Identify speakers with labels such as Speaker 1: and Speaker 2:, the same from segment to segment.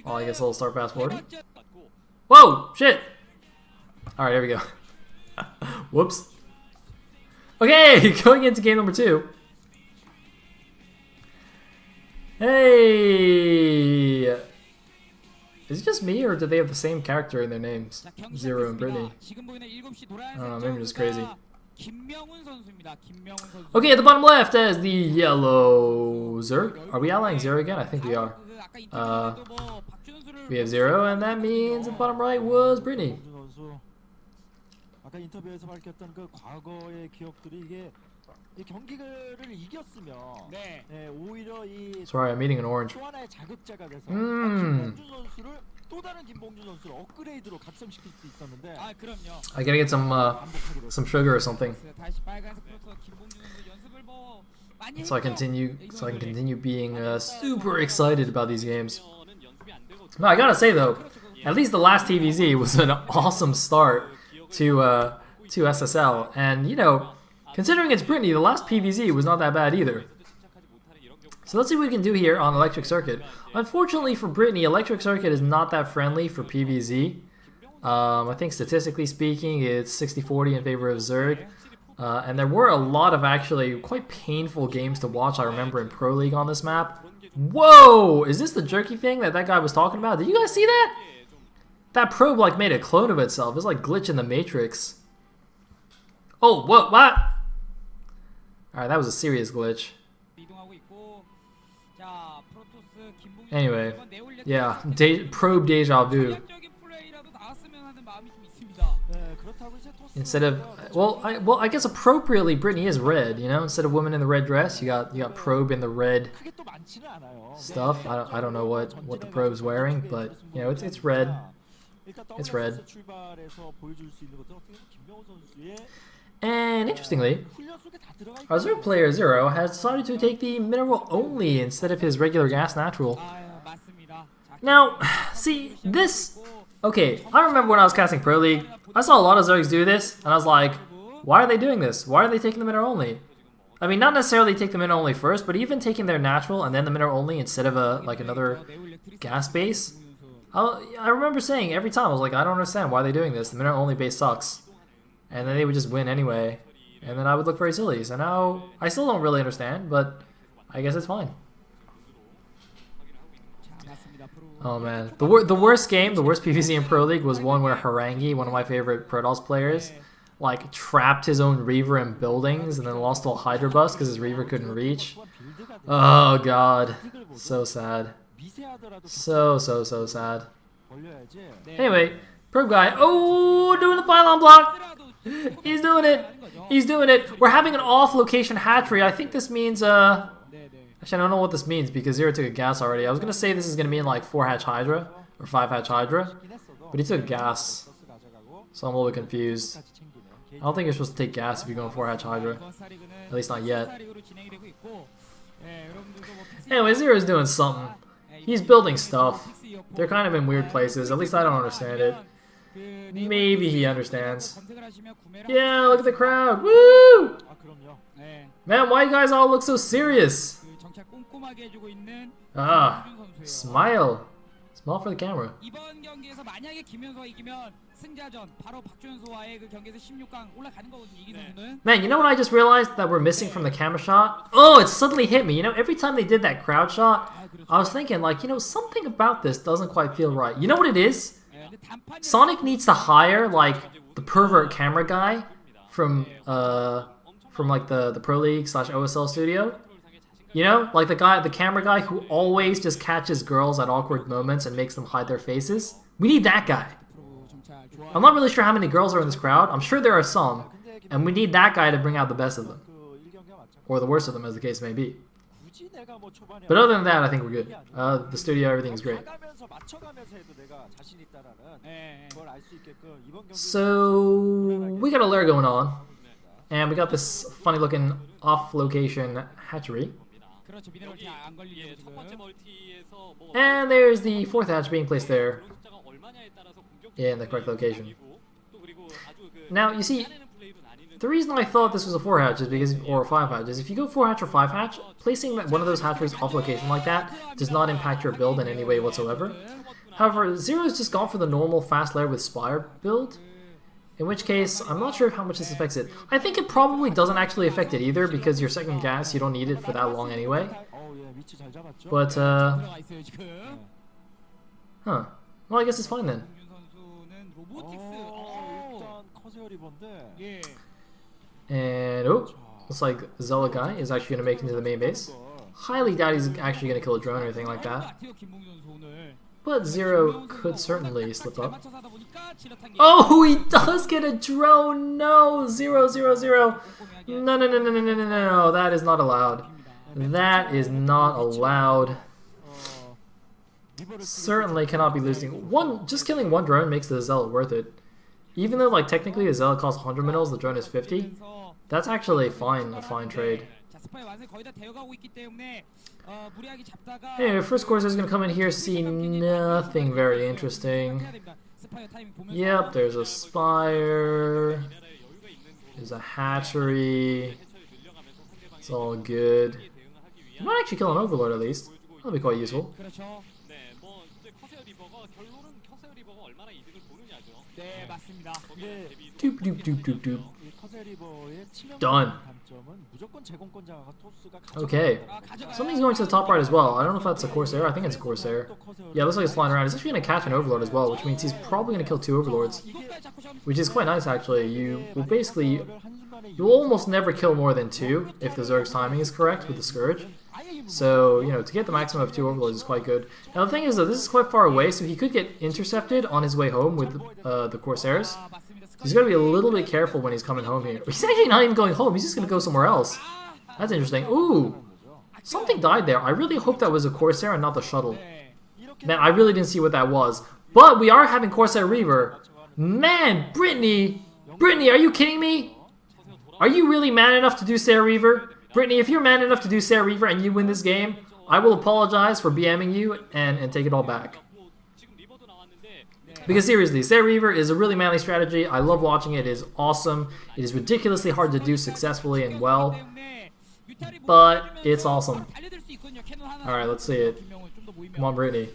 Speaker 1: Oh, I guess I'll start fast forwarding. Whoa! Shit! Alright, here we go. Whoops. Okay, going into game number 2. Hey! Is it just me, or do they have the same character in their names? ZerO and Britney. I don't know, maybe I'm just crazy. Okay, at the bottom left is the yellow ZerO. Are we outlining ZerO again? I think we are. We have ZerO, and that means at the bottom right was Britney. Sorry, I'm eating an orange. I gotta get some sugar or something, so I can continue being super excited about these games. No, I gotta say though, at least the last TVZ was an awesome start to SSL, and you know, considering it's Britney, the last PVZ was not that bad either. So let's see what we can do here on Electric Circuit. Unfortunately for Britney, Electric Circuit is not that friendly for PVZ. I think statistically speaking, it's 60-40 in favor of ZerO. And there were a lot of actually quite painful games to watch, I remember, in Pro League on this map. Whoa! Is this the jerky thing that guy was talking about? Did you guys see that? That probe like made a clone of itself. It's like glitch in the Matrix. Oh, what? Alright, that was a serious glitch. Anyway, yeah, probe deja vu. Instead of, well, I guess appropriately Britney is red, you know. Instead of woman in the red dress, you got probe in the red stuff. I don't know what the probe's wearing, but you know, it's red. It's red. And interestingly, our ZerO player ZerO has decided to take the mineral only instead of his regular gas natural. Now, see, this... Okay, I remember when I was casting Pro League, I saw a lot of ZerOs do this, and I was like, why are they doing this? Why are they taking the mineral only? I mean, not necessarily take the mineral only first, but even taking their natural and then the mineral only instead of another gas base. I remember saying every time, I was like, I don't understand why they're doing this. The mineral only base sucks. And then they would just win anyway. And then I would look very silly. So now, I still don't really understand, but I guess it's fine. Oh man. The worst game, the worst PvZ in Pro League was one where Harangi, one of my favorite Protoss players, like trapped his own Reaver in buildings and then lost to a Hydra bus because his Reaver couldn't reach. Oh god. So sad. So sad. Anyway, Probe guy. Oh, doing the pylon block! He's doing it! He's doing it! We're having an off-location hatchery. I think this means, actually, I don't know what this means because ZerO took a gas already. I was going to say this is going to mean like 4-hatch Hydra or 5-hatch Hydra, but he took gas. So I'm a little bit confused. I don't think you're supposed to take gas if you're going 4-hatch Hydra. At least not yet. Anyway, ZerO's doing something. He's building stuff. They're kind of in weird places. At least I don't understand it. Maybe he understands. Yeah, look at the crowd. Woo! Man, why you guys all look so serious? Ah, smile. Smile for the camera. Man, you know what I just realized that we're missing from the camera shot? Oh, it suddenly hit me. You know, every time they did that crowd shot, I was thinking, like, you know, something about this doesn't quite feel right. You know what it is? Sonic needs to hire, like, the pervert camera guy from like, the Pro League / OSL studio. You know, like the camera guy who always just catches girls at awkward moments and makes them hide their faces. We need that guy. I'm not really sure how many girls are in this crowd. I'm sure there are some. And we need that guy to bring out the best of them. Or the worst of them, as the case may be. But other than that, I think we're good. The studio, everything is great. So, we got a lair going on. And we got this funny looking off-location hatchery. And there's the 4th hatch being placed there in the correct location. Now, you see, The reason I thought this was a 4 hatch is because, or a 5 hatch, is if you go 4 hatch or 5 hatch, placing one of those hatcheries off location like that does not impact your build in any way whatsoever. However, ZerO's just gone for the normal fast layer with Spire build, in which case, I'm not sure how much this affects it. I think it probably doesn't actually affect it either, because your second gas, you don't need it for that long anyway. But, huh. Well, I guess it's fine then. And, oh, looks like ZerO guy is actually going to make it into the main base. Highly doubt he's actually going to kill a drone or anything like that. But ZerO could certainly slip up. Oh, he does get a drone! No! 0, 0, 0. No, no, no, no, no, no, no, no. That is not allowed. That is not allowed. Certainly cannot be losing. Just killing one drone makes the ZerO worth it. Even though, like, technically the ZerO costs 100 minerals, the drone is 50. That's actually a fine trade. Anyway, first Corsair is going to come in here, see nothing very interesting. Yep, there's a Spire. There's a hatchery. It's all good. You might actually kill an Overlord at least. That'll be quite useful. Doop doop doop doop doop. Done. Okay. Something's going to the top right as well. I don't know if that's a Corsair. I think it's a Corsair. Yeah, it looks like it's flying around. It's actually going to catch an Overlord as well, which means he's probably going to kill 2 Overlords. Which is quite nice, actually. You will basically... You'll almost never kill more than 2 if the Zerg's timing is correct with the Scourge. So, you know, to get the maximum of 2 Overlords is quite good. Now, the thing is, though, this is quite far away, so he could get intercepted on his way home with the Corsairs. He's got to be a little bit careful when he's coming home here. He's actually not even going home. He's just going to go somewhere else. That's interesting. Ooh! Something died there. I really hope that was a Corsair and not the shuttle. Man, I really didn't see what that was. But we are having Corsair Reaver. Man, Britney! Britney, are you kidding me? Are you really man enough to do Sarah Reaver? Britney, if you're man enough to do Sarah Reaver and you win this game, I will apologize for BMing you and take it all back. Because seriously, Sarah Reaver is a really manly strategy. I love watching it. It is awesome. It is ridiculously hard to do successfully and well. But it's awesome. Alright, let's see it. Come on, Britney.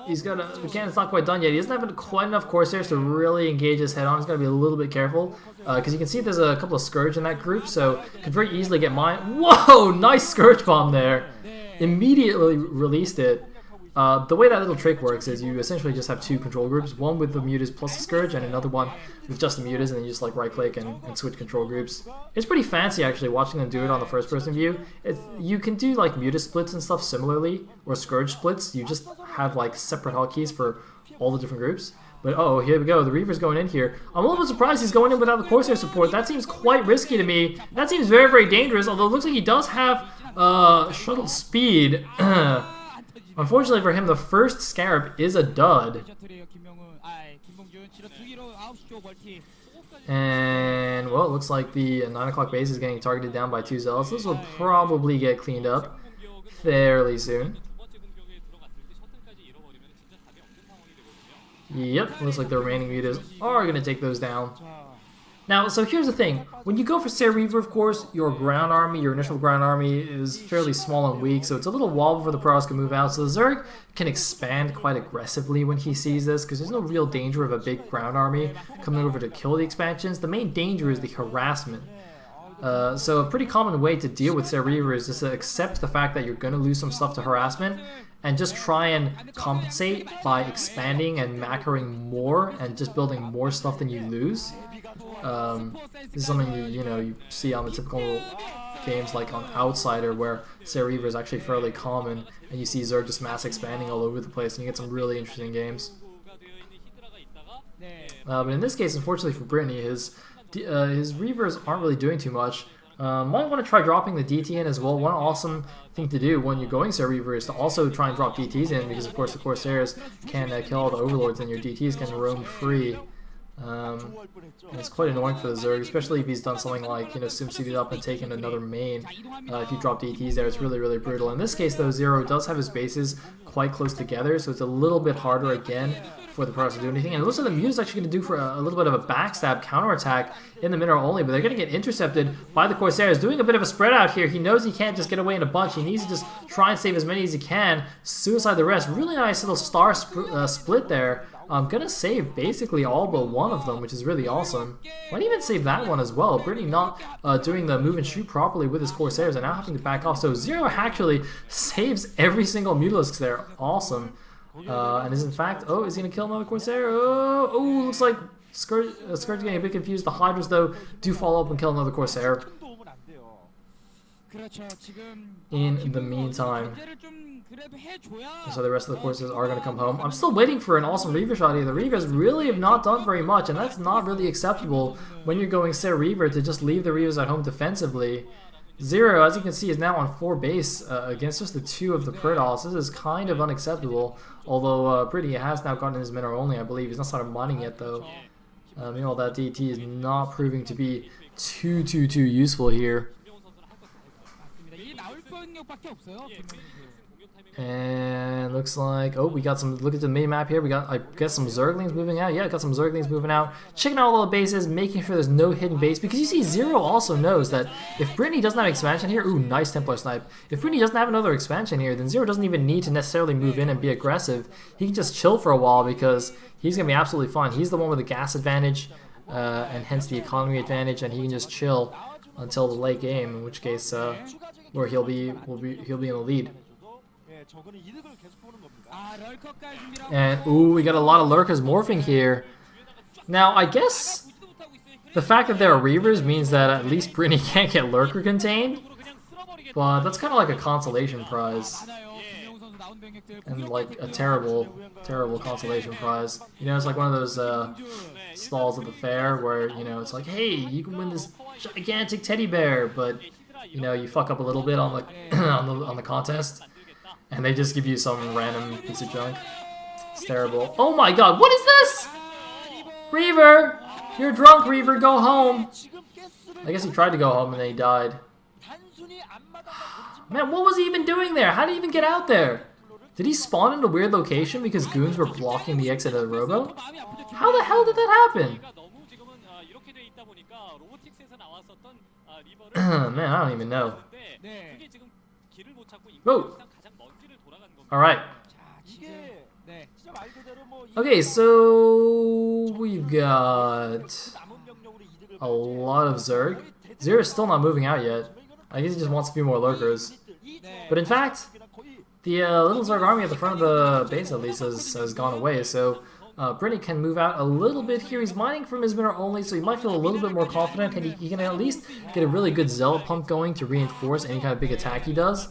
Speaker 1: He's got a... Again, it's not quite done yet. He doesn't have quite enough Corsairs to really engage his head on. He's got to be a little bit careful. Because you can see there's a couple of Scourge in that group, so could very easily get mine. Whoa! Nice Scourge bomb there! Immediately released it. The way that little trick works is you essentially just have 2 control groups, one with the mutas plus the Scourge, and another one with just the mutas, and then you just like right click and switch control groups. It's pretty fancy actually watching them do it on the first person view. You can do like muta splits and stuff similarly, or Scourge splits. You just have like separate hotkeys for all the different groups. But oh, here we go, the Reaver's going in here. I'm a little bit surprised he's going in without the Corsair support. That seems quite risky to me. That seems very, very dangerous, although it looks like he does have shuttle speed. Unfortunately for him, the first Scarab is a dud. And, well, it looks like the 9 o'clock base is getting targeted down by 2 Zealots. This will probably get cleaned up fairly soon. Yep, looks like the remaining mutas are going to take those down. Now, so here's the thing. When you go for Sarah Reaver, of course, your ground army, your initial ground army is fairly small and weak, so it's a little wall before the Protoss can move out. So the Zerg can expand quite aggressively when he sees this, because there's no real danger of a big ground army coming over to kill the expansions. The main danger is the harassment. So a pretty common way to deal with Sarah Reaver is just to accept the fact that you're going to lose some stuff to harassment, and just try and compensate by expanding and macroing more and just building more stuff than you lose. This is something you see on the typical games like on Outsider, where Sarah Reaver is actually fairly common, and you see Zerg just mass expanding all over the place, and you get some really interesting games. But in this case, unfortunately for Britney, his Reavers aren't really doing too much. Might want to try dropping the DT in as well. One awesome thing to do when you're going Sarah Reaver is to also try and drop DTs in, because of course the Corsairs can kill all the Overlords and your DTs can roam free. And it's quite annoying for the Zerg, especially if he's done something like, sim-seeded up and taken another main. If you drop DTs there, it's really, really brutal. In this case, though, ZerO does have his bases quite close together, so it's a little bit harder again for the Protoss to do anything. And it looks like the Mute is actually going to do for a little bit of a backstab counterattack in the mineral only, but they're going to get intercepted by the Corsairs. Doing a bit of a spread out here. He knows he can't just get away in a bunch. He needs to just try and save as many as he can. Suicide the rest. Really nice little star split there. I'm going to save basically all but one of them, which is really awesome. Might even save that one as well. Britney not doing the move and shoot properly with his Corsairs and now having to back off. So ZerO actually saves every single Mutalisk there. Awesome. And is in fact, is he going to kill another Corsair? Oh, looks like Scourge getting a bit confused. The Hydras, though, do follow up and kill another Corsair. In the meantime, so the rest of the Corsairs are going to come home. I'm still waiting for an awesome Reaver shot here. The Reavers really have not done very much, and that's not really acceptable when you're going Ser Reaver to just leave the Reavers at home defensively. ZerO, as you can see, is now on 4 base against just the 2 of the Protoss. This is kind of unacceptable, although Britney has now gotten his mineral only, I believe. He's not started mining yet, though. Meanwhile, that DT is not proving to be too useful here. And looks like, we got some, look at the mini map here, we got, I guess, some Zerglings moving out. Yeah, got some Zerglings moving out. Checking out all the bases, making sure there's no hidden base, because you see ZerO also knows that if Britney doesn't have expansion here, nice Templar snipe. If Britney doesn't have another expansion here, then ZerO doesn't even need to necessarily move in and be aggressive. He can just chill for a while because he's going to be absolutely fine. He's the one with the gas advantage, and hence the economy advantage, and he can just chill until the late game, in which case, where he'll be in the lead. And we got a lot of lurkers morphing here. Now, I guess the fact that there are Reavers means that at least Britney can't get lurker contained, but that's kind of like a consolation prize, and like a terrible consolation prize. It's like one of those stalls at the fair where it's like, hey, you can win this gigantic teddy bear, but you fuck up a little bit on the on the contest. And they just give you some random piece of junk. It's terrible. Oh my god, what is this? Reaver! You're drunk, Reaver, go home! I guess he tried to go home and then he died. Man, what was he even doing there? How did he even get out there? Did he spawn in a weird location because goons were blocking the exit of the robo? How the hell did that happen? Man, I don't even know. Whoa! Alright. Okay, so we've got a lot of Zerg. ZerO is still not moving out yet. I guess he just wants a few more lurkers. But in fact, the little Zerg army at the front of the base at least has gone away, so Britney can move out a little bit here. He's mining from his mineral only, so he might feel a little bit more confident, and he can at least get a really good Zealot pump going to reinforce any kind of big attack he does.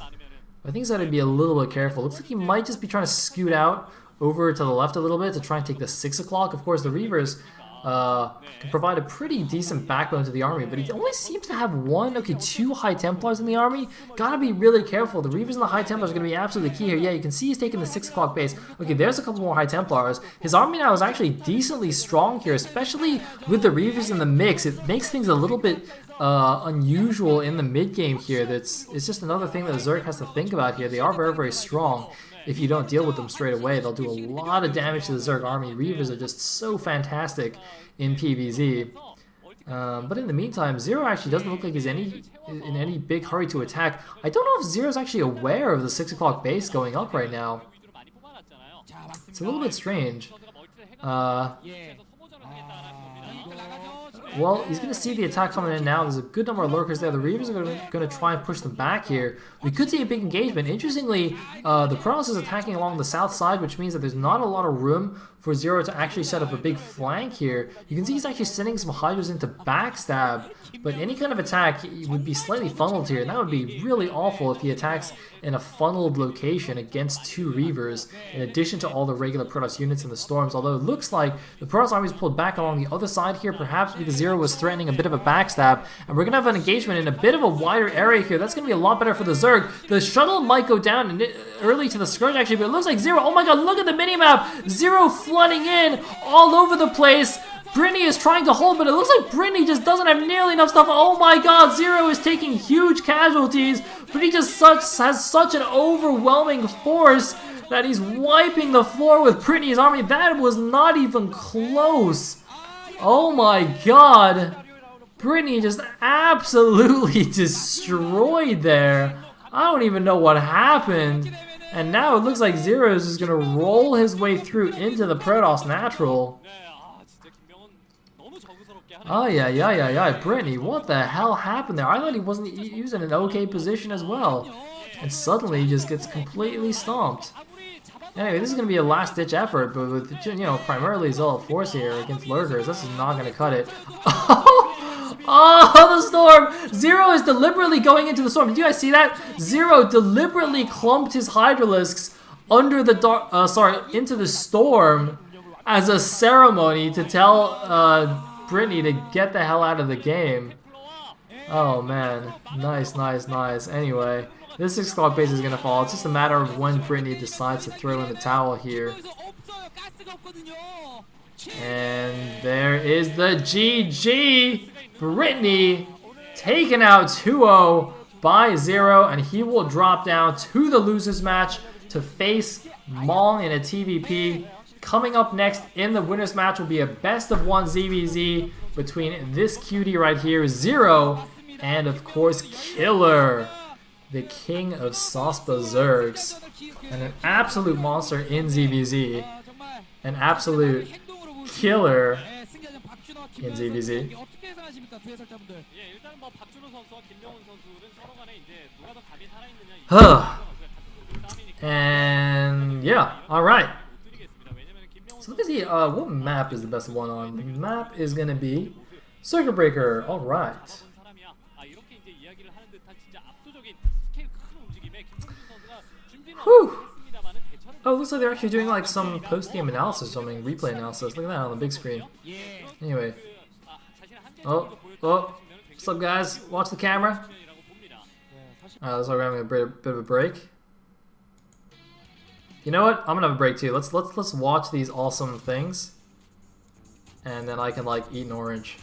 Speaker 1: I think he's got to be a little bit careful. Looks like he might just be trying to scoot out over to the left a little bit to try and take the 6 o'clock. Of course, the Reavers can provide a pretty decent backbone to the army, but he only seems to have 2 High Templars in the army. Gotta be really careful. The Reavers and the High Templars are going to be absolutely key here. Yeah, you can see he's taking the 6 o'clock base. Okay, there's a couple more High Templars. His army now is actually decently strong here, especially with the Reavers in the mix. It makes things a little bit unusual in the mid game here. It's just another thing that Zerg has to think about here. They are very strong. If you don't deal with them straight away, they'll do a lot of damage to the Zerg army. Reavers are just so fantastic in PvZ. But in the meantime, ZerO actually doesn't look like he's in any big hurry to attack. I don't know if ZerO's actually aware of the 6 o'clock base going up right now. It's a little bit strange. Well, he's going to see the attack coming in now. There's a good number of lurkers there. The Reavers are going to try and push them back here. We could see a big engagement. Interestingly, the Protoss is attacking along the south side, which means that there's not a lot of room for ZerO to actually set up a big flank here. You can see he's actually sending some Hydras into backstab, but any kind of attack would be slightly funneled here, and that would be really awful if he attacks in a funneled location against 2 Reavers, in addition to all the regular Protoss units in the storms, although it looks like the Protoss army is pulled back along the other side here, perhaps because ZerO was threatening a bit of a backstab, and we're going to have an engagement in a bit of a wider area here. That's going to be a lot better for the Zerg. The shuttle might go down early to the Scourge actually, but it looks like ZerO, oh my god, look at the minimap! ZerO flooding in all over the place. Britney is trying to hold, but it looks like Britney just doesn't have nearly enough stuff. Oh my god, ZerO is taking huge casualties, but he just has such an overwhelming force that he's wiping the floor with Britney's army. That was not even close. Oh my god. Britney just absolutely destroyed there. I don't even know what happened. And now it looks like ZerO is just going to roll his way through into the Protoss Natural. Oh, yeah. Britney, what the hell happened there? I thought he was in an okay position as well. And suddenly he just gets completely stomped. Anyway, this is going to be a last-ditch effort, but with, you know, primarily Zealot Force here against Lurkers, this is not going to cut it. Oh, the storm! ZerO is deliberately going into the storm. Did you guys see that? ZerO deliberately clumped his Hydralisks under the into the storm as a ceremony to tell Britney to get the hell out of the game. Oh man, nice. Anyway, this 6-squad base is gonna fall. It's just a matter of when Britney decides to throw in the towel here. And there is the GG! Britney taken out 2-0 by ZerO, and he will drop down to the losers match to face Mong in a TVP. Coming up next in the winners match will be a best of 1 ZVZ between this cutie right here, ZerO, and of course Killer, the king of Sospa Zergs, and an absolute monster in ZVZ, an absolute killer in ZVZ. And yeah, alright. So let's see, what map is the best one on? The map is gonna be Circuit Breaker, alright. Whew. Oh, looks like they're actually doing like some post-game analysis or something, replay analysis. Look at that on the big screen. Anyway. Oh, what's up guys? Watch the camera. Alright, looks like we're having a bit of a break. You know what? I'm gonna have a break too. Let's watch these awesome things. And then I can like eat an orange.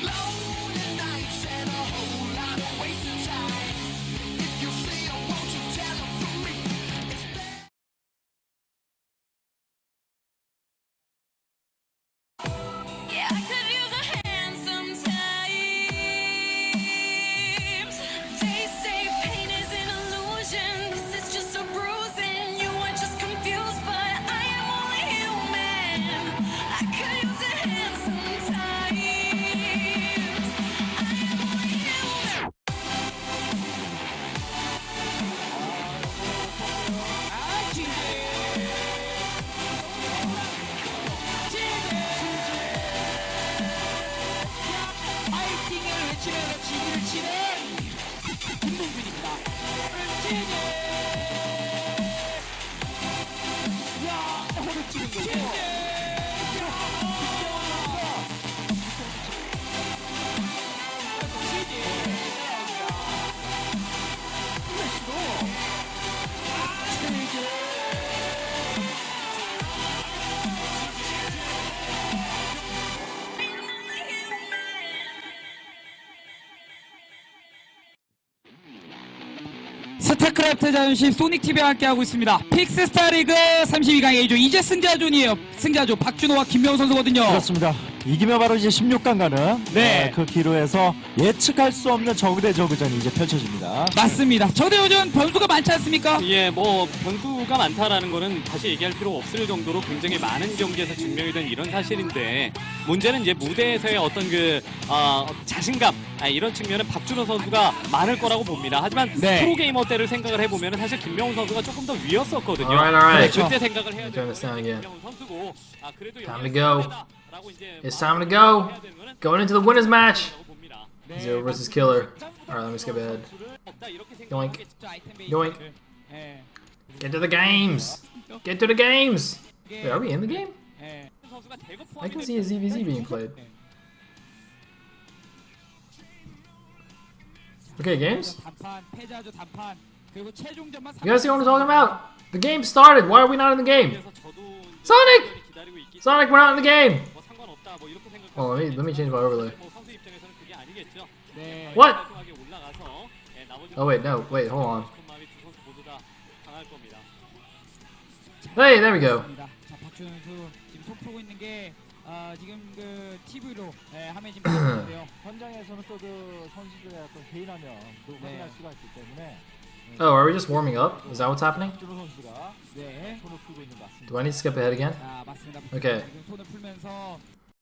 Speaker 2: Lonely nights and a whole lot of wasted time. 스타크래프트 자존심 소닉TV와 함께하고 있습니다. 픽스스타 리그 32강 A조 이제 승자존이에요. 승자조 박준호와 김명우 선수거든요.
Speaker 3: 그렇습니다. 이기면 바로 이제 16강 가는
Speaker 2: 네.
Speaker 3: 그 기로에서 예측할 수 없는 저그 대 저그전이 이제 펼쳐집니다.
Speaker 2: 맞습니다. 저대요전 변수가 많지 않습니까?
Speaker 4: 예, 뭐 변수가 많다라는 거는 다시 얘기할 필요 없을 정도로 굉장히 많은 경기에서 증명이 된 이런 사실인데 문제는 이제 무대에서의 어떤 그 자신감 이런 측면은 박준호 선수가 많을 거라고 봅니다. 하지만
Speaker 2: 네.
Speaker 4: 프로게이머 때를 생각을 해보면 사실 김명훈 선수가 조금 더 위였었거든요.
Speaker 1: Alright.
Speaker 4: 그때 생각을 해야
Speaker 1: Turn
Speaker 4: 되는
Speaker 1: this down again.
Speaker 4: 김명훈 선수고 그래도
Speaker 1: Time to go. It's time to go. Going into the winners match. Zero versus Killer. Alright, let me skip ahead. Yoink. Yoink. Get to the games. Get to the games. Wait, are we in the game? I can see a ZVZ being played. Okay, games? You guys see what I'm talking about? The game started. Why are we not in the game? Sonic! Sonic, we're not in the game. Oh, let me change my overlay. What? Oh wait, no, wait, hold on. Hey, there we go.
Speaker 2: 지금 그 TV로 화면 지금 보는데요.
Speaker 3: 현장에서는 또 그 선수들의 어떤 개인 화면도 확인할 수가 있기 때문에.
Speaker 1: Oh, are we just warming up? Is that what's happening?
Speaker 3: 박준호 선수가
Speaker 2: 네.
Speaker 3: 손을 풀고 있는 것 같습니다.
Speaker 1: Do I need to skip ahead again?
Speaker 2: 자, 맞습니다.
Speaker 1: Okay.
Speaker 2: 지금 손을 풀면서